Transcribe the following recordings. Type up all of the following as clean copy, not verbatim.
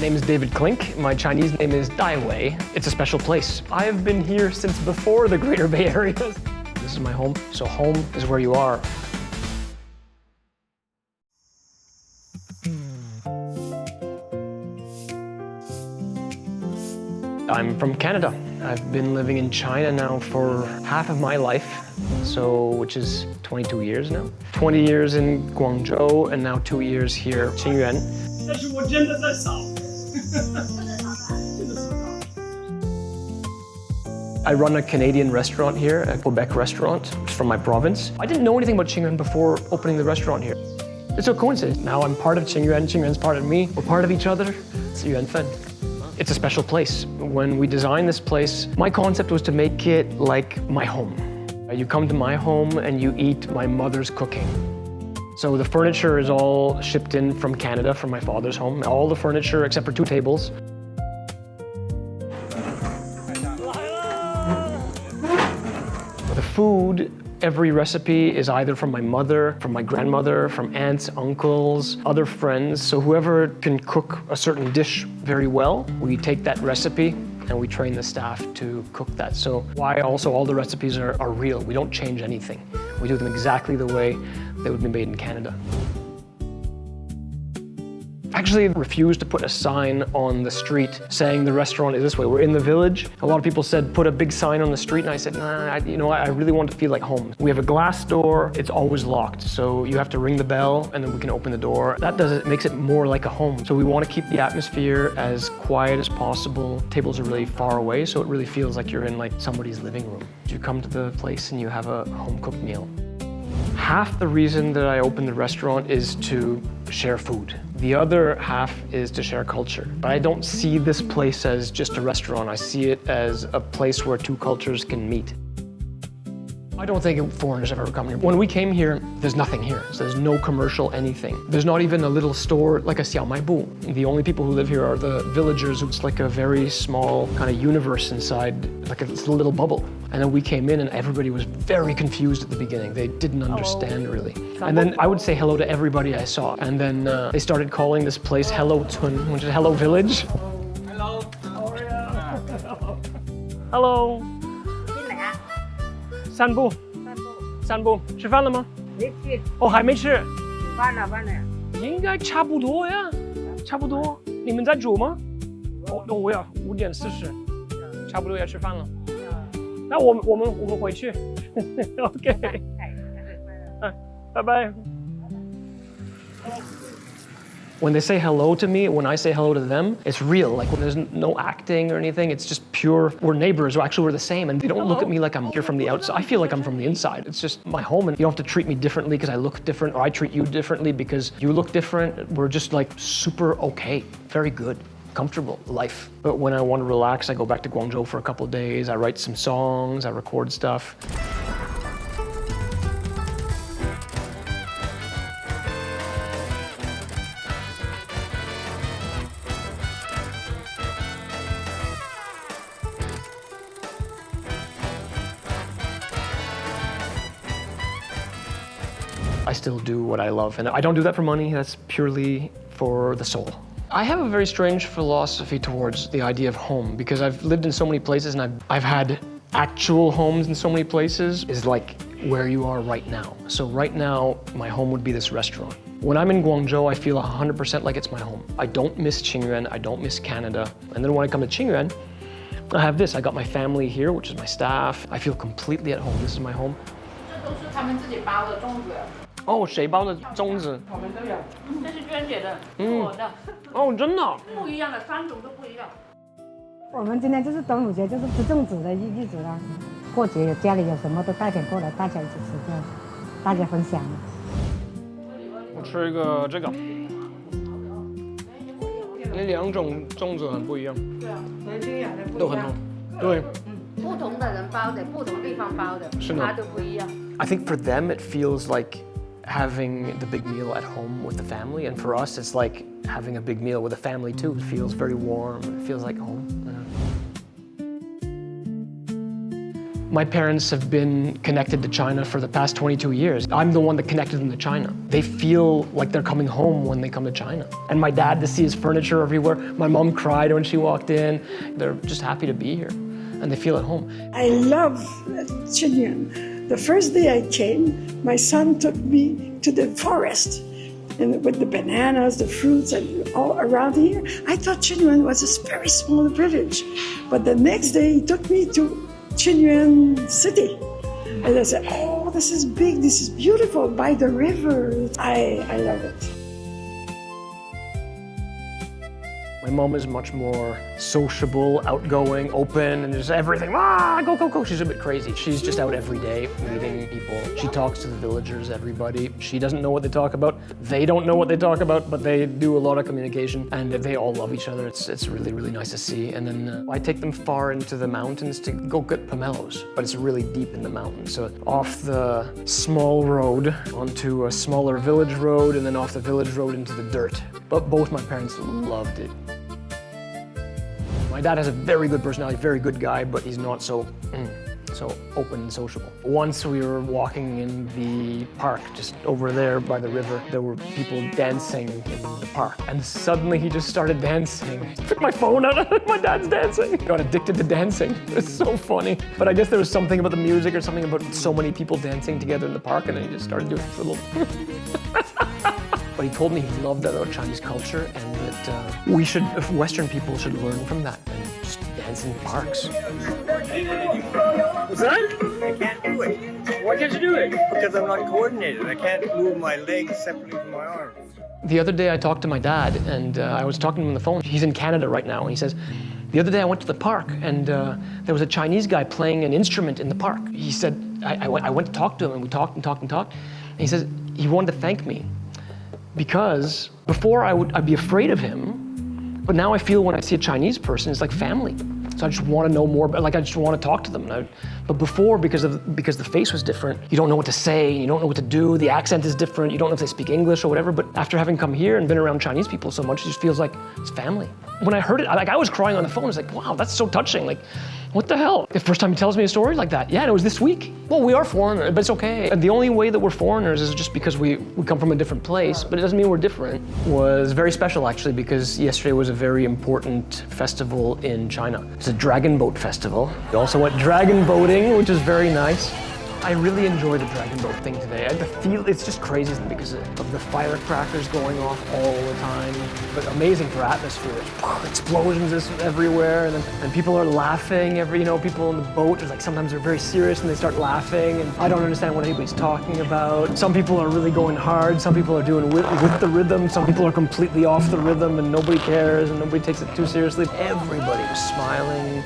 name is David Klink. My Chinese name is Dai Wei. It's a special place. I've been here since before the Greater Bay Area. This is my home, so home is where you are. I'm from Canada. I've been living in China now for half of my life, which is 22 years now. 20 years in Guangzhou and now 2 years here, Qingyuan. I run a Canadian restaurant here, a Quebec restaurant from my province. I didn't know anything about Qingyuan before opening the restaurant here. It's a coincidence. Now I'm part of Qingyuan, Qingyuan's part of me. We're part of each other. It's yuanfen. It's a special place. When we designed this place, my concept was to make it like my home. You come to my home and you eat my mother's cooking. So the furniture is all shipped in from Canada, from my father's home. All the furniture except for 2 tables. The food, every recipe is either from my mother, from my grandmother, from aunts, uncles, other friends. So whoever can cook a certain dish very well, we take that recipe and we train the staff to cook that. So why also all the recipes are real. We don't change anything. We do them exactly the way they would be made in Canada. Actually refused to put a sign on the street saying the restaurant is this way. We're in the village. A lot of people said put a big sign on the street, and I said, nah, I really want to feel like home. We have a glass door. It's always locked, so you have to ring the bell and then we can open the door. That makes it more like a home. So we want to keep the atmosphere as quiet as possible. Tables are really far away, so it really feels like you're in like somebody's living room. You come to the place and you have a home-cooked meal. Half the reason that I opened the restaurant is to share food. The other half is to share culture. But I don't see this place as just a restaurant. I see it as a place where 2 cultures can meet. I don't think foreigners have ever come here. When we came here, there's nothing here. So there's no commercial anything. There's not even a little store like a xiaomaibu. The only people who live here are the villagers. It's like a very small kind of universe inside, like a little bubble. And then we came in and everybody was very confused at the beginning. They didn't understand really. And then I would say hello to everybody I saw. And then they started calling this place Hello Tun, which is Hello Village. Hello. How are you? Hello. 散步，吃饭了吗？没去。哦，还没吃。饭了。应该差不多呀，差不多。你们在煮吗？哦，我要5点40，差不多要吃饭了。那我们回去。OK。拜拜。When they say hello to me, when I say hello to them, it's real. Like there's no acting or anything. It's just pure. We're neighbors. Actually, we're the same. And they don't look at me like I'm here from the outside. I feel like I'm from the inside. It's just my home, and you don't have to treat me differently because I look different, or I treat you differently because you look different. We're just like super okay, very good, comfortable life. But when I want to relax, I go back to Guangzhou for a couple of days. I write some songs. I record stuff. I still do what I love, and I don't do that for money. That's purely for the soul. I have a very strange philosophy towards the idea of home because I've lived in so many places and I've had actual homes in so many places. Is like where you are right now. So right now, my home would be this restaurant. When I'm in Guangzhou, I feel 100% like it's my home. I don't miss Qingyuan, I don't miss Canada. And then when I come to Qingyuan, I have this. I got my family here, which is my staff. I feel completely at home. This is my home. 这都是他们自己包的粽子。哦，谁包的粽子？我们都有。这是娟姐的，我的。哦，真的？不一样的，3种都不一样。我们今天就是端午节，就是吃粽子的日子啦。过节家里有什么都带点过来，大家一起吃，这样大家分享。我吃一个这个，那2种粽子很不一样。对啊，和清雅的不一样。都很好。对。不同的人包的，不同地方包的，它都不一样。I think for them it feels like having the big meal at home with the family, and for us it's like having a big meal with a family too. It feels very warm. It feels like home. My parents have been connected to China for the past 22 years. I'm the one that connected them to China. They feel like they're coming home when they come to China. And my dad, to see his furniture everywhere. My mom cried when she walked in. They're just happy to be here, and they feel at home. I love Qingyuan. The first day I came, my son took me to the forest and with the bananas, the fruits, and all around here. I thought Qingyuan was a very small village. But the next day he took me to Qingyuan city. And I said, oh, this is big, this is beautiful, by the river. I love it. My mom is much more sociable, outgoing, open, and just everything. Go, go, go. She's a bit crazy. She's just out every day meeting people. She talks to the villagers, everybody. She doesn't know what they talk about. They don't know what they talk about, but they do a lot of communication, and they all love each other. It's really, really nice to see. And then I take them far into the mountains to go get pomelos, but it's really deep in the mountains. So off the small road onto a smaller village road, and then off the village road into the dirt. But both my parents loved it. My dad has a very good personality, very good guy, but he's not so open and sociable. Once we were walking in the park, just over there by the river, there were people dancing in the park. And suddenly he just started dancing. I took my phone out, my dad's dancing. Got addicted to dancing. It's so funny. But I guess there was something about the music or something about so many people dancing together in the park, and then he just started doing a little... But he told me he loved that Chinese culture, and that Western people should learn from that and just dance in parks. What's that? I can't do it. Why can't you do it? Because I'm not coordinated. I can't move my legs separately from my arms. The other day I talked to my dad, and I was talking to him on the phone. He's in Canada right now, and he says, the other day I went to the park, and there was a Chinese guy playing an instrument in the park. He said, I went to talk to him, and we talked and talked and talked. And he says he wanted to thank me. Because before I'd be afraid of him, but now I feel when I see a Chinese person, it's like family. So I just want to know more, like I just want to talk to them. But before, because the face was different, you don't know what to say, and you don't know what to do, the accent is different, you don't know if they speak English or whatever, but after having come here and been around Chinese people so much, it just feels like it's family. When I heard it, I was crying on the phone. I was like, wow, that's so touching. Like, what the hell? The first time he tells me a story like that. Yeah, and it was this week. Well, we are foreigners, but it's okay. And the only way that we're foreigners is just because we come from a different place, but it doesn't mean we're different. It was very special, actually, because yesterday was a very important festival in China. It's a dragon boat festival. We also went dragon boating, which is very nice. I really enjoyed the dragon boat thing today. It's just crazy because of the firecrackers going off all the time, but amazing for atmosphere. Explosions everywhere, and people are laughing. People in the boat, like sometimes they're very serious and they start laughing, and I don't understand what anybody's talking about. Some people are really going hard. Some people are doing with the rhythm. Some people are completely off the rhythm, and nobody cares, and nobody takes it too seriously. Everybody was smiling.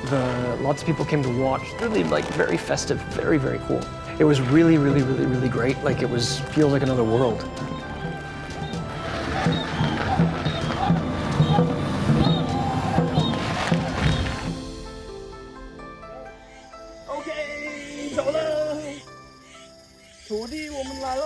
Lots of people came to watch. Really, like, very festive, very, very cool. It was really, really, really, really great. Like, feels like another world. Okay, 走了，土地我们来了。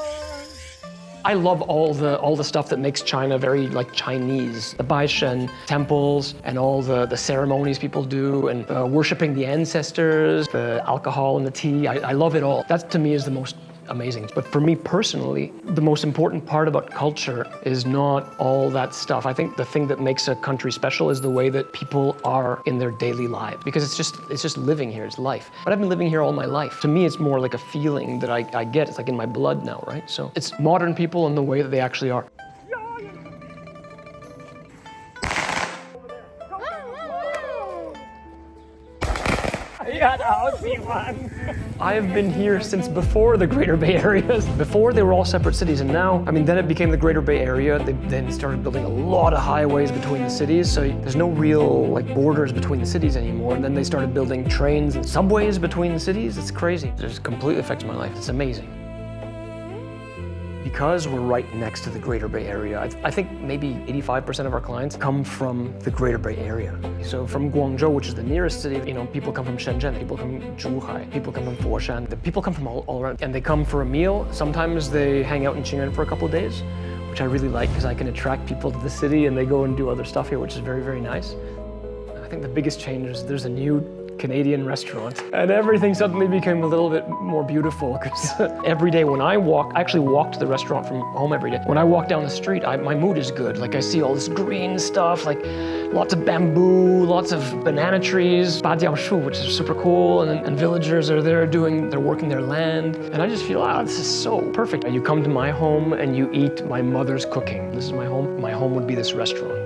I love all the stuff that makes China very like Chinese. The Baishen temples and all the ceremonies people do, and worshiping the ancestors, the alcohol and the tea. I love it all. That to me is the most amazing. But for me personally, the most important part about culture is not all that stuff. I think the thing that makes a country special is the way that people are in their daily lives, because it's just living here, it's life. But I've been living here all my life. To me, it's more like a feeling that I get. It's like in my blood now, right? So it's modern people and the way that they actually are. I have been here since before the Greater Bay Area. Before they were all separate cities, and now, then it became the Greater Bay Area. They then started building a lot of highways between the cities, so there's no real borders between the cities anymore. And then they started building trains and subways between the cities. It's crazy. It just completely affects my life. It's amazing. Because we're right next to the Greater Bay Area, I think maybe 85% of our clients come from the Greater Bay Area. So from Guangzhou, which is the nearest city, people come from Shenzhen, people come from Zhuhai, people come from Foshan. The people come from all around, and they come for a meal. Sometimes they hang out in Qingyuan for a couple of days, which I really like because I can attract people to the city and they go and do other stuff here, which is very, very nice. I think the biggest change is there's a new Canadian restaurant. And everything suddenly became a little bit more beautiful because every day when I actually walk to the restaurant from home every day. When I walk down the street, my mood is good. Like I see all this green stuff, like lots of bamboo, lots of banana trees, badiaoshu, which is super cool, and villagers are there they're working their land. And I just feel, this is so perfect. You come to my home and you eat my mother's cooking. This is my home. My home would be this restaurant.